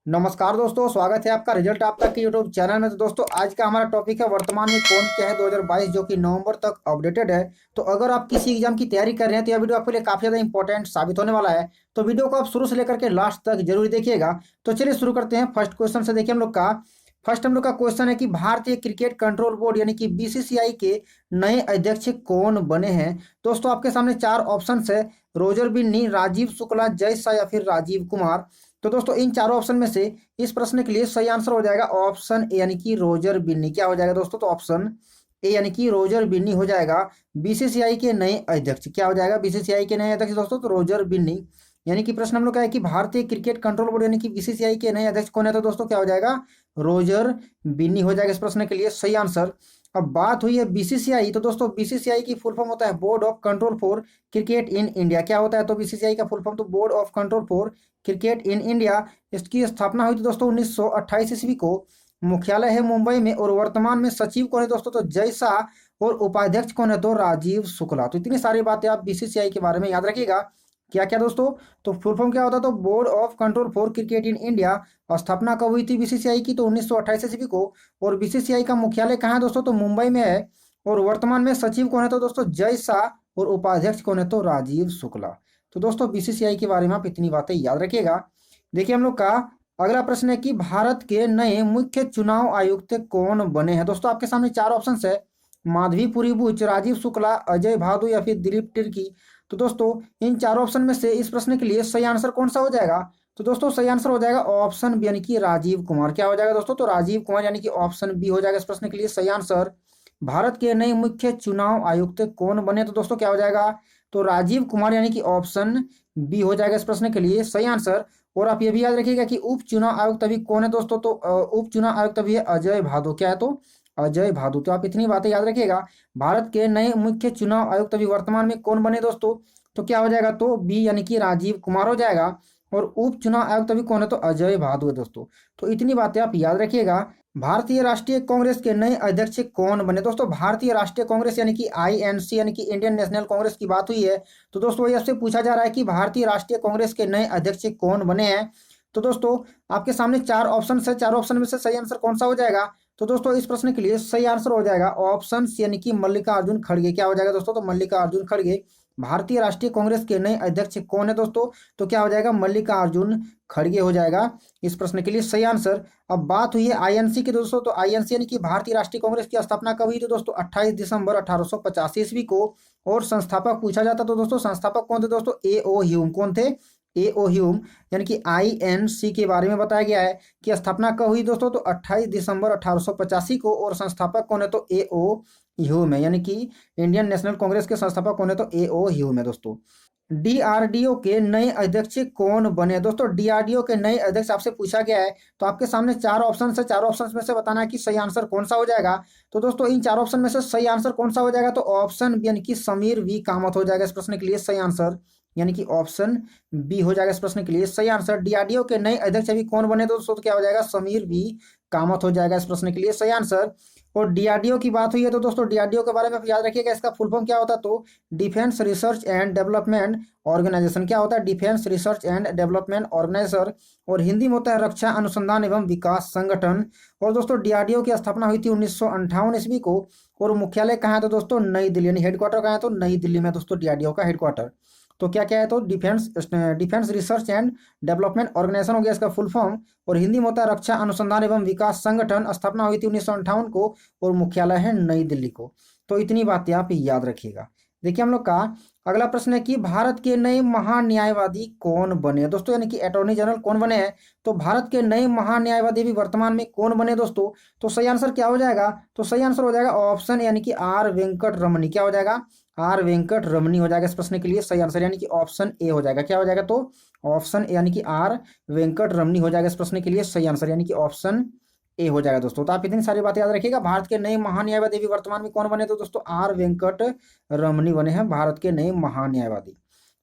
नमस्कार दोस्तों, स्वागत है आपका रिजल्ट आप तक के यूट्यूब चैनल में। तो दोस्तों आज का हमारा टॉपिक है वर्तमान में कौन क्या है 2022 जो कि नवंबर तक अपडेटेड है। तो अगर आप किसी एग्जाम की तैयारी कर रहे हैं तो यह वीडियो आपके लिए काफी ज्यादा इंपॉर्टेंट साबित होने वाला है। तो वीडियो को आप शुरू से लेकर के लास्ट तक जरूर देखिएगा। तो चलिए शुरू करते हैं फर्स्ट क्वेश्चन से। देखिए हम लोग का क्वेश्चन है कि भारतीय क्रिकेट कंट्रोल बोर्ड यानी कि बीसीसीआई के नए अध्यक्ष कौन बने हैं। दोस्तों आपके सामने चार ऑप्शन है, रोजर बिन्नी, राजीव शुक्ला, जय शाह या फिर राजीव कुमार। तो दोस्तों इन चारों ऑप्शन में से इस प्रश्न के लिए सही आंसर हो जाएगा ऑप्शन ए यानी कि रोजर बिन्नी। क्या हो जाएगा दोस्तों? तो ऑप्शन ए यानी कि रोजर बिन्नी हो जाएगा बीसीसीआई के नए अध्यक्ष। क्या हो जाएगा बीसीसीआई के नए अध्यक्ष दोस्तों? तो रोजर बिन्नी। यानी कि प्रश्न हम लोग का है कि भारतीय क्रिकेट कंट्रोल बोर्ड यानी कि बीसीसीआई के नए अध्यक्ष कौन है? तो दोस्तों क्या हो जाएगा? रोजर बिन्नी हो जाएगा इस प्रश्न के लिए सही आंसर। अब बात हुई है बीसीसीआई, तो दोस्तों बीसीसीआई की फुल फॉर्म होता है board of control for cricket in India. क्या होता है? तो बीसीसीआई का फुल फॉर्म तो board of control for cricket in India. इसकी स्थापना हुई थी दोस्तों 1928 ईस्वी को। मुख्यालय है मुंबई में और वर्तमान में सचिव कौन है दोस्तों? तो जय शाह। और उपाध्यक्ष कौन है? तो राजीव शुक्ला। तो इतनी सारी बातें आप बीसीसीआई के बारे में याद रखिएगा। क्या क्या दोस्तों? तो फुल फॉर्म क्या होता है? तो board of control for cricket in India. स्थापना कब हुई थी बीसीसीआई की? तो 1928 ईस्वी को। और बीसीसीआई का मुख्यालय कहाँ है दोस्तों? तो मुंबई में है। और वर्तमान में सचिव कौन है? तो दोस्तों जय शाह। और उपाध्यक्ष कौन है? तो राजीव शुक्ला। तो दोस्तों बीसीसीआई के बारे में आप इतनी बातें याद रखिएगा। देखिए हम लोग का अगला प्रश्न है कि भारत के नए मुख्य चुनाव आयुक्त कौन बने हैं। दोस्तों आपके सामने चार ऑप्शन है, माधवीपुरी बुच, राजीव शुक्ला, अजय भादु या फिर दिलीप तिर्की। तो दोस्तों इन चार ऑप्शन में से इस प्रश्न के लिए सही आंसर कौन सा हो जाएगा? तो दोस्तों सही आंसर हो जाएगा ऑप्शन बी यानी कि राजीव कुमार। क्या हो जाएगा दोस्तों? तो राजीव कुमार यानी कि ऑप्शन बी हो जाएगा इस प्रश्न के लिए सही आंसर। भारत के नए मुख्य चुनाव आयुक्त कौन बने? तो दोस्तों क्या हो जाएगा? तो राजीव कुमार यानी कि ऑप्शन बी हो जाएगा इस प्रश्न के लिए सही आंसर। और आप ये भी याद रखिएगा कि उप चुनाव आयुक्त अभी कौन है दोस्तों? तो उप चुनाव आयुक्त अभी है अजय भादु। क्या है? तो अजय भादु। तो आप इतनी बातें याद रखिएगा। भारत के नए मुख्य चुनाव आयुक्त अभी वर्तमान में कौन बने दोस्तों? तो क्या हो जाएगा? तो बी यानी कि राजीव कुमार हो जाएगा। और उप चुनाव आयुक्त अभी कौन है? तो अजय भादु है दोस्तों। तो इतनी बातें आप याद रखिएगा। भारतीय राष्ट्रीय कांग्रेस के नए अध्यक्ष कौन बने? दोस्तों भारतीय राष्ट्रीय कांग्रेस यानी कि आईएनसी यानी कि इंडियन नेशनल कांग्रेस की बात हुई है। तो दोस्तों ये आपसे पूछा जा रहा है कि भारतीय राष्ट्रीय कांग्रेस के नए अध्यक्ष कौन बने हैं। तो दोस्तों आपके सामने चार ऑप्शन है, चार ऑप्शन में से सही आंसर कौन सा हो जाएगा? तो दोस्तों इस प्रश्न के लिए सही आंसर हो जाएगा ऑप्शन सी यानी कि मल्लिकार्जुन खड़गे। क्या हो जाएगा दोस्तों? तो मल्लिकार्जुन खड़गे। भारतीय राष्ट्रीय कांग्रेस के नए अध्यक्ष कौन है दोस्तों? तो क्या हो जाएगा? मल्लिकार्जुन खड़गे हो जाएगा इस प्रश्न के लिए सही आंसर। अब बात हुई है आईएनसी की दोस्तों, तो आईएनसी यानी कि भारतीय राष्ट्रीय कांग्रेस की स्थापना कब हुई थी दोस्तों? 28 दिसंबर 1885 ईस्वी को। और संस्थापक पूछा जाता तो दोस्तों संस्थापक कौन थे दोस्तों? ए ओ ह्यूम। कौन थे? ए ओ ह्यूम। यानी कि आईएनसी के बारे में बताया गया है कि स्थापना कब हुई दोस्तों? तो 28 दिसंबर 1885 को। और संस्थापक कौन है? तो ए ओ ह्यूम है। यानी कि इंडियन नेशनल कांग्रेस के संस्थापक कौन है? तो ए ओ ह्यूम है दोस्तों। डीआरडीओ के नए अध्यक्ष कौन बने? दोस्तों डीआरडीओ के नए अध्यक्ष आपसे पूछा गया है। तो आपके सामने चार ऑप्शन है, चार ऑप्शन में से बताना है कि सही आंसर कौन सा हो जाएगा। तो दोस्तों इन चार ऑप्शन में से सही आंसर कौन सा हो जाएगा? तो ऑप्शन बी यानी कि समीर वी कामत हो जाएगा इस प्रश्न के लिए सही आंसर। यानी कि ऑप्शन बी हो जाएगा इस प्रश्न के लिए सही आंसर। डीआरडीओ के नए अध्यक्ष अभी कौन बने? दोस्तों तो क्या हो जाएगा? समीर वी कामत हो जाएगा इस प्रश्न के लिए सही आंसर। और डीआरडीओ की बात हुई है तो दोस्तों डीआरडीओ के बारे में आप याद रखिएगा, इसका फुल फॉर्म क्या होता है? तो defence research and development organisation. क्या होता है? Defence research and development organisation. और हिंदी में होता है रक्षा अनुसंधान एवं विकास संगठन। और दोस्तों डीआरडीओ की स्थापना हुई थी 1958 ईस्वी को। और मुख्यालय कहाँ है? तो दोस्तों नई दिल्ली। यानी हेडक्वार्टर कहाँ है? तो नई दिल्ली में दोस्तों डीआरडीओ का हेडक्वार्टर। तो क्या क्या है? तो defence research and development organisation हो गया इसका फुल फॉर्म। और हिंदी में होता है रक्षा अनुसंधान एवं विकास संगठन। स्थापना हुई थी 1958 को। और मुख्यालय है नई दिल्ली को। तो इतनी बातें आप याद रखिएगा। देखिए हम लोग का अगला प्रश्न है कि भारत के नए महान्यायवादी कौन बने? दोस्तों यानी कि अटॉर्नी जनरल कौन बने हैं? तो भारत के नए महान्यायवादी भी वर्तमान में कौन बने दोस्तों? तो सही आंसर क्या हो जाएगा? तो सही आंसर हो जाएगा ऑप्शन यानी कि आर वेंकट रमनी। क्या हो जाएगा? आर वेंकट रमनी हो जाएगा इस प्रश्न के लिए सही आंसर। यानी कि ऑप्शन ए हो जाएगा। क्या हो जाएगा? तो ऑप्शन ए यानी कि आर वेंकट रमनी हो जाएगा इस प्रश्न के लिए सही आंसर। यानी कि ऑप्शन ए हो जाएगा दोस्तों। तो आप इतनी सारी बातें याद रखिएगा। भारत के नए महान्यायवादी भी वर्तमान में कौन बने? तो दोस्तों आर वेंकट रमनी बने हैं भारत के नए महान्यायवादी।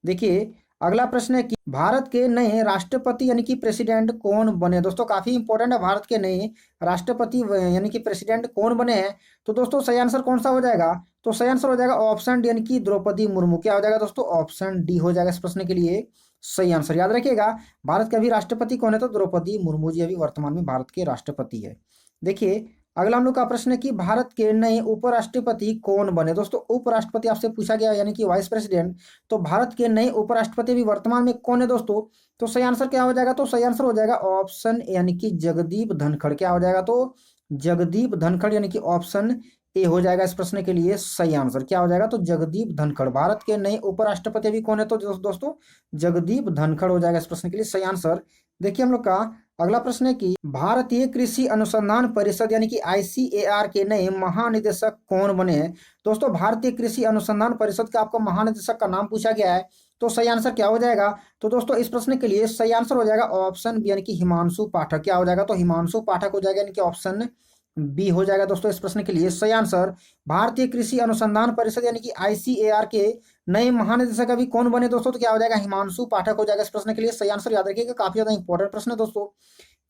देखिए अगला प्रश्न है कि भारत के नए राष्ट्रपति यानी कि प्रेसिडेंट कौन बने? दोस्तों काफी इंपॉर्टेंट है, भारत के नए राष्ट्रपति यानी कि प्रेसिडेंट कौन बने हैं। तो दोस्तों सही आंसर कौन सा हो जाएगा? तो सही आंसर हो जाएगा ऑप्शन डी यानी कि द्रौपदी मुर्मू। क्या हो जाएगा दोस्तों? ऑप्शन डी हो जाएगा इस प्रश्न के लिए सही आंसर, याद रखिएगा। भारत के अभी राष्ट्रपति कौन है? तो द्रौपदी मुर्मू जी अभी वर्तमान में भारत के राष्ट्रपति है। देखिए अगला हम लोग का प्रश्न है कि भारत के नए उपराष्ट्रपति कौन बने? दोस्तों उपराष्ट्रपति आपसे पूछा गया, यानी कि वाइस प्रेसिडेंट। तो भारत के नए उपराष्ट्रपति अभी वर्तमान में कौन है दोस्तों? तो सही आंसर क्या हो जाएगा? तो सही आंसर हो जाएगा ऑप्शन यानी कि जगदीप धनखड़। क्या हो जाएगा? तो जगदीप धनखड़, यानी कि ऑप्शन ए हो जाएगा इस प्रश्न के लिए सही आंसर। क्या हो जाएगा? तो जगदीप धनखड़ भारत के नए उपराष्ट्रपति अभी कौन है? तो दोस्तों जगदीप धनखड़ हो जाएगा इस प्रश्न के लिए सही आंसर। देखिए हम लोग का अगला प्रश्न है कि भारतीय कृषि अनुसंधान परिषद यानी कि आईसीएआर के नए महानिदेशक कौन बने हैं? दोस्तों भारतीय कृषि अनुसंधान परिषद का आपको महानिदेशक का नाम पूछा गया है, तो सही आंसर क्या हो जाएगा? तो दोस्तों इस प्रश्न के लिए सही आंसर हो जाएगा ऑप्शन बी यानी कि हिमांशु पाठक। क्या हो जाएगा? तो हिमांशु पाठक हो जाएगा, यानी कि ऑप्शन बी हो जाएगा दोस्तों इस प्रश्न के लिए सही आंसर। भारतीय कृषि अनुसंधान परिषद यानी कि आईसीएआर के नए महानिदेशक अभी कौन बने दोस्तों? तो क्या हो जाएगा? हिमांशु पाठक हो जाएगा इस प्रश्न के लिए सही आंसर। याद रखिएगा काफी ज्यादा इंपॉर्टेंट प्रश्न है दोस्तों।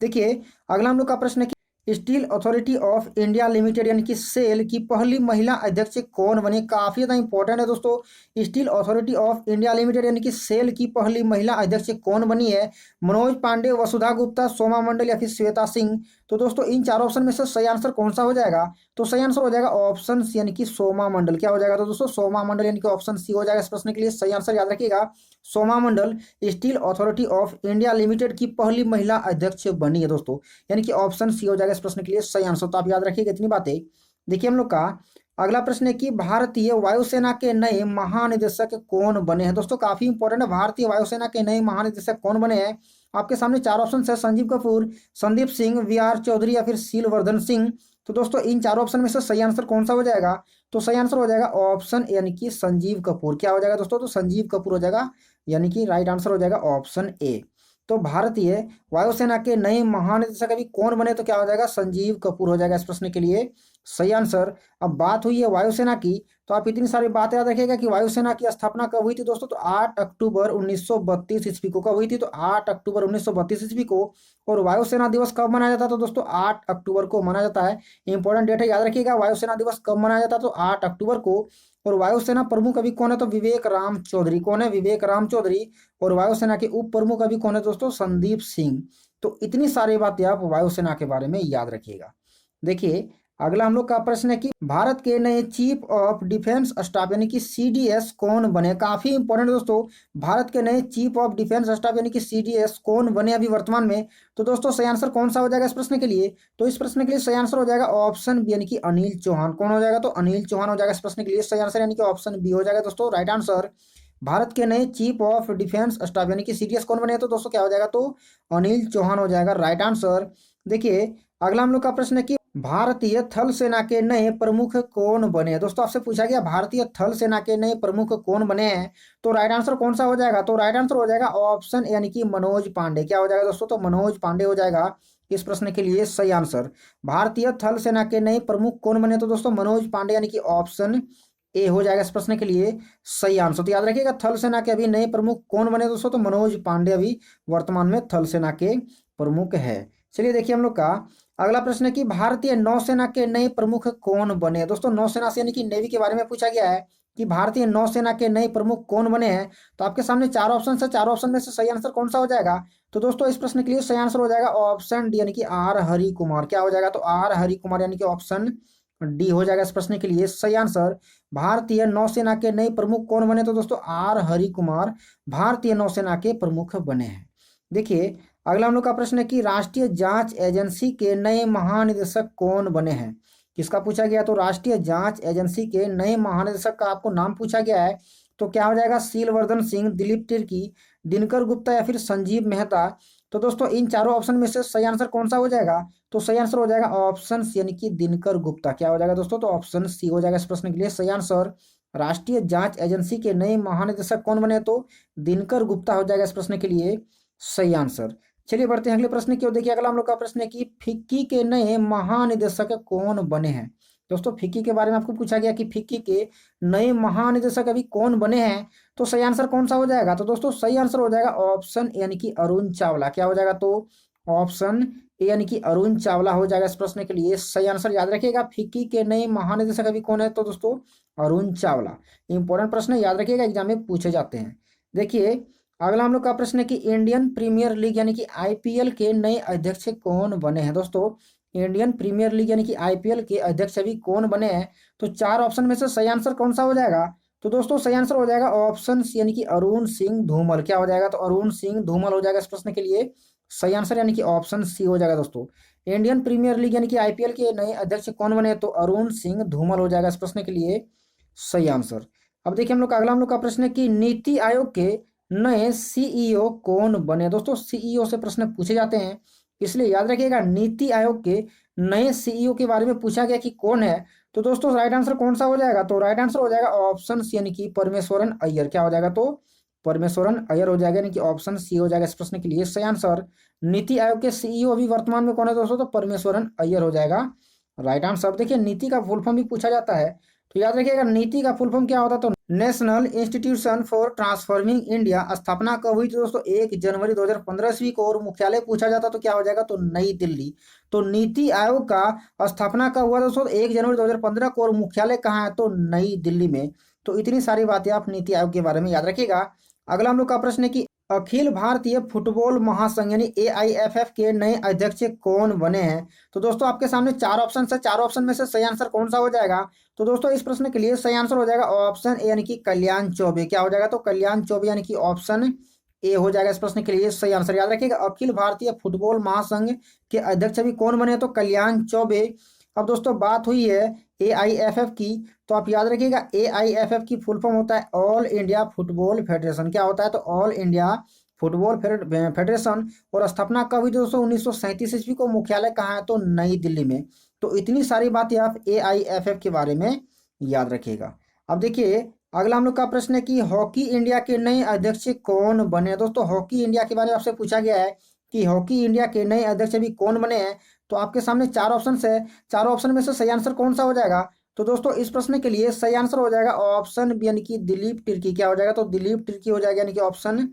देखिए अगला हम लोग का प्रश्न है कि steel authority of India limited यानी कि सेल की पहली महिला अध्यक्ष कौन बनी? काफी ज्यादा इंपॉर्टेंट है दोस्तों। Steel authority of India limited यानी कि सेल की पहली महिला अध्यक्ष कौन बनी है? मनोज पांडे, वसुधा गुप्ता, सोमा मंडल या फिर श्वेता सिंह? तो दोस्तों इन चारों ऑप्शन में से सही आंसर कौन सा हो जाएगा? तो सही आंसर हो जाएगा ऑप्शन सी यानी कि सोमा मंडल। क्या हो जाएगा? तो दोस्तों सोमा मंडल यानी कि ऑप्शन सी हो जाएगा इस प्रश्न के लिए सही आंसर। याद रखिएगा Soma Mondal steel authority of India limited की पहली महिला अध्यक्ष बनी है दोस्तों, यानी कि ऑप्शन सी हो जाएगा इस प्रश्न के लिए सही आंसर। तो आप याद रखिएगा इतनी बातें। देखिए हम लोग का अगला प्रश्न है कि भारतीय वायुसेना के नए महानिदेशक कौन बने हैं? दोस्तों काफी इंपॉर्टेंट है, भारतीय वायुसेना के नए महानिदेशक कौन बने हैं? आपके सामने चार ऑप्शन है, संजीव कपूर, संदीप सिंह, वीआर चौधरी या फिर शीलवर्धन सिंह। तो दोस्तों इन चारों ऑप्शन में से सही आंसर कौन सा हो जाएगा? तो सही आंसर हो जाएगा ऑप्शन यानी कि संजीव कपूर। क्या हो जाएगा दोस्तों? तो संजीव कपूर हो जाएगा, यानी कि राइट आंसर हो जाएगा ऑप्शन ए। तो भारतीय वायुसेना के नए महानिदेशक अभी कौन बने? तो क्या हो जाएगा? संजीव कपूर हो जाएगा इस प्रश्न के लिए सही आंसर। अब बात हुई है वायुसेना की, तो आप इतनी सारी बातें याद रखिएगा कि वायुसेना की स्थापना कब हुई थी दोस्तों? तो 8 अक्टूबर 1932 ईस्वी को। कब हुई थी? तो 8 अक्टूबर 1932 ईस्वी को। और वायुसेना दिवस कब मनाया जाता है? तो दोस्तों 8 अक्टूबर को मनाया जाता है। इंपॉर्टेंट डेट है, याद रखिएगा वायुसेना दिवस कब मनाया जाता है? तो 8 अक्टूबर को। और वायुसेना प्रमुख अभी कौन है? तो विवेक राम चौधरी। कौन है? विवेक राम चौधरी। और वायुसेना के उप प्रमुख अभी कौन है दोस्तों? संदीप सिंह। तो इतनी सारी बातें आप वायुसेना के बारे में याद रखिएगा। देखिए अगला हम लोग का प्रश्न है कि भारत के नए चीफ ऑफ डिफेंस स्टाफ यानी कि सीडीएस कौन बने? काफी इंपॉर्टेंट दोस्तों, भारत के नए चीफ ऑफ डिफेंस स्टाफ यानी कि सीडीएस कौन बने अभी वर्तमान में? तो दोस्तों सही आंसर कौन सा हो जाएगा इस प्रश्न के लिए? तो इस प्रश्न के लिए सही आंसर हो जाएगा ऑप्शन बी यानी कि अनिल चौहान। कौन हो जाएगा? तो अनिल चौहान हो जाएगा इस प्रश्न के लिए सही आंसर, यानी कि ऑप्शन बी हो जाएगा दोस्तों राइट आंसर। भारत के नए चीफ ऑफ डिफेंस स्टाफ यानी कि सीडीएस कौन बने? तो दोस्तों क्या हो जाएगा? तो अनिल चौहान हो जाएगा राइट आंसर। देखिए अगला हम लोग का प्रश्न है कि भारतीय थल सेना के नए प्रमुख कौन बने हैं? दोस्तों आपसे पूछा गया भारतीय थल सेना के नए प्रमुख कौन बने हैं, तो राइट आंसर कौन सा हो जाएगा? तो राइट आंसर हो जाएगा ऑप्शन यानी कि मनोज पांडे। क्या हो जाएगा दोस्तों? तो मनोज पांडे हो जाएगा इस प्रश्न के लिए सही आंसर। भारतीय थल सेना के नए प्रमुख कौन बने? तो दोस्तों मनोज पांडे, यानी कि ऑप्शन ए हो जाएगा इस प्रश्न के लिए सही आंसर। तो याद रखिएगा थल सेना के अभी नए प्रमुख कौन बने दोस्तों? तो मनोज पांडे अभी वर्तमान में थल सेना के प्रमुख है। चलिए देखिए हम लोग का अगला प्रश्न है कि भारतीय नौसेना के नए प्रमुख कौन बने? दोस्तों नौसेना से यानी कि नेवी के बारे में पूछा गया है कि भारतीय नौसेना के नए प्रमुख कौन बने हैं। तो आपके सामने चार ऑप्शन है, चार ऑप्शन में से सही आंसर कौन सा हो जाएगा? तो दोस्तों इस प्रश्न के लिए सही आंसर हो जाएगा ऑप्शन डी यानी कि आर हरि कुमार। क्या हो जाएगा? तो आर हरि कुमार यानी कि ऑप्शन डी हो जाएगा इस प्रश्न के लिए सही आंसर। भारतीय नौसेना के नए प्रमुख कौन बने? तो दोस्तों आर हरि कुमार भारतीय नौसेना के प्रमुख बने हैं। देखिए अगला हम लोग का प्रश्न है कि राष्ट्रीय जांच एजेंसी के नए महानिदेशक कौन बने हैं? किसका पूछा गया? तो राष्ट्रीय जांच एजेंसी के नए महानिदेशक का आपको नाम पूछा गया है। तो क्या हो जाएगा? शीलवर्धन सिंह, दिलीप तिर्की, दिनकर गुप्ता या फिर संजीव मेहता? तो दोस्तों इन चारों ऑप्शन में से सही आंसर कौन सा हो जाएगा? तो सही आंसर हो जाएगा ऑप्शन सी यानी कि दिनकर गुप्ता। क्या हो जाएगा दोस्तों? तो ऑप्शन सी हो जाएगा इस प्रश्न के लिए सही आंसर। राष्ट्रीय जांच एजेंसी के नए महानिदेशक कौन बने? तो दिनकर गुप्ता हो जाएगा इस प्रश्न के लिए सही आंसर। चलिए बढ़ते हैं अगले प्रश्न की ओर। देखिए अगला हम लोग का प्रश्न है कि फिक्की के नए महानिदेशक कौन बने हैं? दोस्तों फिक्की के बारे में आपको पूछा गया कि फिक्की के नए महानिदेशक अभी कौन बने हैं, तो सही आंसर कौन सा हो जाएगा? तो दोस्तों सही आंसर हो जाएगा ऑप्शन यानी कि अरुण चावला। क्या हो जाएगा? तो ऑप्शन ए यानी कि अरुण चावला हो जाएगा इस प्रश्न के लिए सही आंसर। याद रखिएगा फिक्की के नए महानिदेशक अभी कौन है? तो दोस्तों अरुण चावला। इंपॉर्टेंट प्रश्न याद रखिएगा, एग्जाम में पूछे जाते हैं। देखिए अगला हम लोग का प्रश्न है कि इंडियन प्रीमियर लीग यानी कि आईपीएल के नए अध्यक्ष कौन बने हैं दोस्तों। इंडियन प्रीमियर लीग यानी कि आईपीएल के अध्यक्ष अभी कौन बने हैं। तो चार ऑप्शन में से सही आंसर कौन सा हो जाएगा। तो दोस्तों सही आंसर हो जाएगा ऑप्शन सी यानी कि अरुण सिंह धूमल। क्या हो जाएगा, तो अरुण सिंह धूमल हो जाएगा इस प्रश्न के लिए सही आंसर, यानी कि ऑप्शन सी हो जाएगा दोस्तों। इंडियन प्रीमियर लीग यानी कि आईपीएल के नए अध्यक्ष कौन बने, तो अरुण सिंह धूमल हो जाएगा इस प्रश्न के लिए सही आंसर। अब देखिए हम लोग का अगला हम लोग का प्रश्न है कि नीति आयोग के नए सीईओ कौन बने। दोस्तों सीईओ से प्रश्न पूछे जाते हैं, इसलिए याद रखिएगा नीति आयोग के नए सीईओ के बारे में पूछा गया कि कौन है। तो दोस्तों राइट आंसर कौन सा हो जाएगा, तो राइट आंसर हो जाएगा ऑप्शन सी यानी कि परमेश्वरन अय्यर। क्या हो जाएगा, तो परमेश्वरन अय्यर हो जाएगा, यानी कि ऑप्शन सी हो जाएगा इस प्रश्न के लिए सही आंसर। नीति आयोग के सीईओ अभी वर्तमान में कौन है दोस्तों, तो परमेश्वरन अय्यर हो जाएगा राइट आंसर। अब देखिए नीति का फुल फॉर्म भी पूछा जाता है, तो याद रखिएगा नीति का फुल फॉर्म क्या होता है, तो national institution for transforming India. स्थापना कब हुई थी दोस्तों, 1 जनवरी 2015 ईस्वी को। और मुख्यालय पूछा जाता तो क्या हो जाएगा, तो नई दिल्ली। तो नीति आयोग का स्थापना कब हुआ दोस्तों, 1 जनवरी 2015 को। और मुख्यालय कहाँ है, तो नई दिल्ली में। तो इतनी सारी बातें आप नीति आयोग के बारे में याद रखिएगा। अगला हम लोग का प्रश्न है कि अखिल भारतीय फुटबॉल महासंघ यानी एआईएफएफ के नए अध्यक्ष कौन बने हैं। तो दोस्तों आपके सामने चार ऑप्शन है, चार ऑप्शन में से सही आंसर कौन सा हो जाएगा। तो दोस्तों इस प्रश्न के लिए सही आंसर हो जाएगा ऑप्शन ए यानी कि कल्याण चौबे। क्या हो जाएगा, तो कल्याण चौबे यानी कि ऑप्शन ए हो जाएगा इस प्रश्न के लिए सही आंसर। याद रखिएगा अखिल भारतीय फुटबॉल महासंघ के अध्यक्ष अभी कौन बने, तो कल्याण चौबे। अब दोस्तों बात हुई है एआईएफएफ की, तो आप याद रखिएगा एआईएफएफ की फुल फॉर्म होता है ऑल इंडिया फुटबॉल फेडरेशन। क्या होता है, तो ऑल इंडिया फुटबॉल फेडरेशन। और स्थापना कब हुई दोस्तों, 1937 ईस्वी को। मुख्यालय कहाँ है, तो नई दिल्ली में। तो इतनी सारी बातें आप एआईएफएफ के बारे में याद रखिएगा। अब देखिए अगला हम लोग का प्रश्न है कि हॉकी इंडिया के नए अध्यक्ष कौन बने। दोस्तों हॉकी इंडिया के बारे में आपसे पूछा गया है कि हॉकी इंडिया के नए अध्यक्ष अभी कौन बने हैं। तो आपके सामने चार ऑप्शन है, चार ऑप्शन में से सही आंसर कौन सा हो जाएगा। तो दोस्तों इस प्रश्न के लिए सही आंसर हो जाएगा ऑप्शन बी यानी कि दिलीप तिर्की। क्या हो जाएगा, तो दिलीप तिर्की हो जाएगा, यानी कि ऑप्शन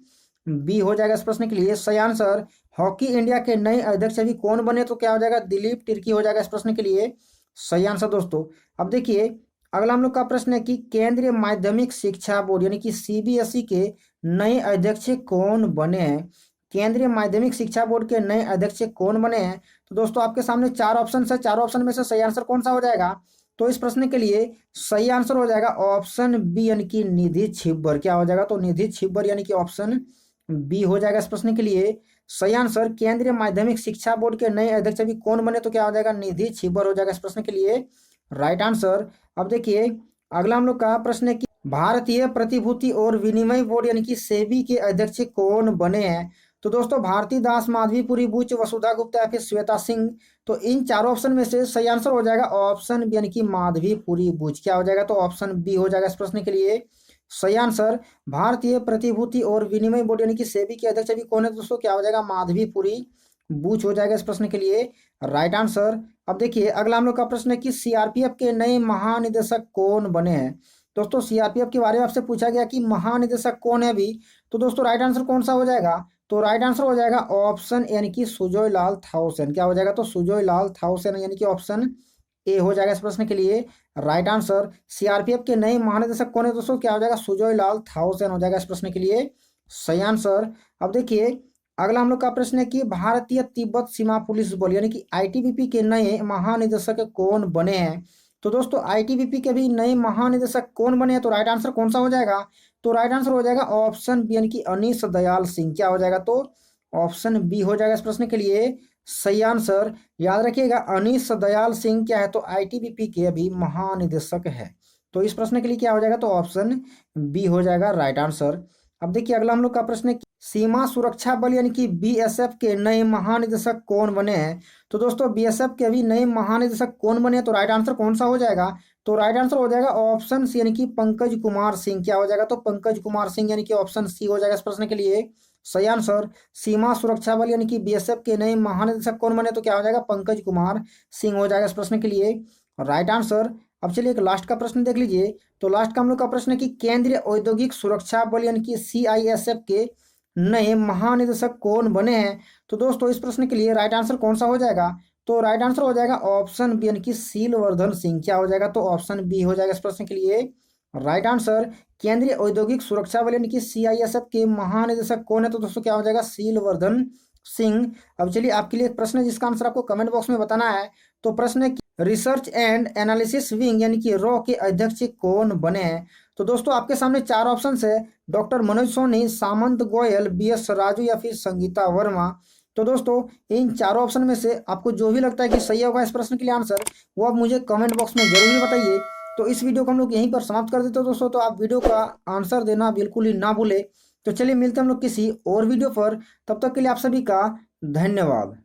बी हो जाएगा इस प्रश्न के लिए सही आंसर। हॉकी इंडिया के नए अध्यक्ष अभी कौन बने, तो क्या हो जाएगा, दिलीप तिर्की हो जाएगा इस प्रश्न के लिए सही आंसर दोस्तों। अब देखिए अगला हम लोग का प्रश्न है कि केंद्रीय माध्यमिक शिक्षा बोर्ड यानी कि सीबीएसई के नए अध्यक्ष कौन बने हैं। केंद्रीय माध्यमिक शिक्षा बोर्ड के नए अध्यक्ष कौन बने हैं। तो दोस्तों आपके सामने चार ऑप्शन है, चार ऑप्शन में से सही आंसर कौन सा हो जाएगा। तो इस प्रश्न के लिए सही आंसर हो जाएगा ऑप्शन बी यानी कि निधि छिब्बर। क्या हो जाएगा, तो निधि छिब्बर यानी कि ऑप्शन बी हो जाएगा इस प्रश्न के लिए सही आंसर। केंद्रीय माध्यमिक शिक्षा बोर्ड के नए अध्यक्ष अभी कौन बने, तो क्या हो जाएगा, निधि छिब्बर हो जाएगा इस प्रश्न के लिए राइट आंसर। अब देखिए अगला हम लोग का प्रश्न है कि भारतीय प्रतिभूति और विनिमय बोर्ड यानी कि सेबी के अध्यक्ष कौन बने हैं। तो दोस्तों भारती दास, माधवीपुरी बुच, वसुधा गुप्ता या फिर श्वेता सिंह। तो इन चारों ऑप्शन में से सही आंसर हो जाएगा ऑप्शन बी यानी कि माधवीपुरी बुच। क्या हो जाएगा, तो ऑप्शन बी हो जाएगा इस प्रश्न के लिए सही आंसर। भारतीय प्रतिभूति और विनिमय बोर्ड यानी कि सेबी के अध्यक्ष अभी कौन है दोस्तों, क्या हो जाएगा, माधवीपुरी बुच हो जाएगा इस प्रश्न के लिए राइट आंसर। अब देखिए अगला हम लोग का प्रश्न है कि सीआरपीएफ के नए महानिदेशक कौन बने हैं। दोस्तों सीआरपीएफ के बारे में आपसे पूछा गया कि महानिदेशक कौन है अभी। तो दोस्तों राइट आंसर कौन सा हो जाएगा, तो राइट आंसर हो जाएगा ऑप्शन यानी कि सुजोय लाल थाउसेन। क्या हो जाएगा, तो सुजोय लाल थाउसेन यानी कि ऑप्शन ए हो जाएगा इस प्रश्न के लिए राइट आंसर। सीआरपीएफ के नए महानिदेशक कौन है दोस्तों, क्या हो जाएगा, सुजोय लाल थाउसेन हो जाएगा इस प्रश्न के लिए सही आंसर। अब देखिए अगला हम लोग का प्रश्न है कि भारतीय तिब्बत सीमा पुलिस बल यानी कि आईटीबीपी के नए महानिदेशक कौन बने हैं। तो दोस्तों आईटीबीपी के भी नए महानिदेशक कौन बने हैं, तो राइट आंसर कौन सा हो जाएगा, तो राइट आंसर हो जाएगा ऑप्शन बी यानी कि अनीश दयाल सिंह। क्या हो जाएगा, तो ऑप्शन बी हो जाएगा इस प्रश्न के लिए सही आंसर। याद रखिएगा अनीश दयाल सिंह क्या है, तो आईटीबीपी के अभी महानिदेशक है। तो इस प्रश्न के लिए क्या हो जाएगा, तो ऑप्शन बी हो जाएगा राइट आंसर। अब देखिए अगला हम लोग का प्रश्न है सीमा सुरक्षा बल यानी कि बीएसएफ के नए महानिदेशक कौन बने हैं। तो दोस्तों बीएसएफ के अभी नए महानिदेशक कौन बने हैं, तो राइट आंसर कौन सा हो जाएगा, तो राइट आंसर हो जाएगा ऑप्शन सी यानी कि पंकज कुमार सिंह। क्या हो जाएगा, तो पंकज कुमार सिंह यानी कि ऑप्शन सी हो जाएगा इस प्रश्न के लिए सही आंसर। सीमा सुरक्षा बल यानी कि बीएसएफ के नए महानिदेशक कौन बने, तो क्या हो जाएगा, पंकज कुमार सिंह हो जाएगा इस प्रश्न के लिए राइट आंसर। अब चलिए एक लास्ट का प्रश्न देख लीजिए। तो लास्ट का हम लोग का प्रश्न है कि केंद्रीय औद्योगिक सुरक्षा बल यानी कि सीआईएसएफ के नए महानिदेशक कौन बने हैं। तो दोस्तों इस प्रश्न के लिए राइट आंसर कौन सा हो जाएगा, तो राइट आंसर हो जाएगा ऑप्शन बी यानी कि शीलवर्धन सिंह। क्या हो जाएगा, तो ऑप्शन बी हो जाएगा इस प्रश्न के लिए राइट आंसर। केंद्रीय औद्योगिक सुरक्षा बल यानी कि सीआईएसएफ के महानिदेशक कौन है? तो दोस्तों क्या हो जाएगा? शीलवर्धन सिंह। अब चलिए आपके लिए एक प्रश्न है जिसका आंसर आपको कमेंट बॉक्स में बताना है। तो प्रश्न है कि रिसर्च एंड एनालिसिस विंग यानी कि रॉ के अध्यक्ष कौन बने हैं? तो दोस्तों आपके सामने चार ऑप्शन है: डॉक्टर मनोज सोनी, सामंत गोयल, बीएस राजू या फिर संगीता वर्मा। तो दोस्तों इन चारों ऑप्शन में से आपको जो भी लगता है कि सही होगा इस प्रश्न के लिए आंसर, वो आप मुझे कमेंट बॉक्स में जरूर बताइए। तो इस वीडियो को हम लोग यहीं पर समाप्त कर देते हैं दोस्तों। तो आप वीडियो का आंसर देना बिल्कुल ही ना भूले। तो चलिए मिलते हैं हम लोग किसी और वीडियो पर। तब तक के लिए आप सभी का धन्यवाद।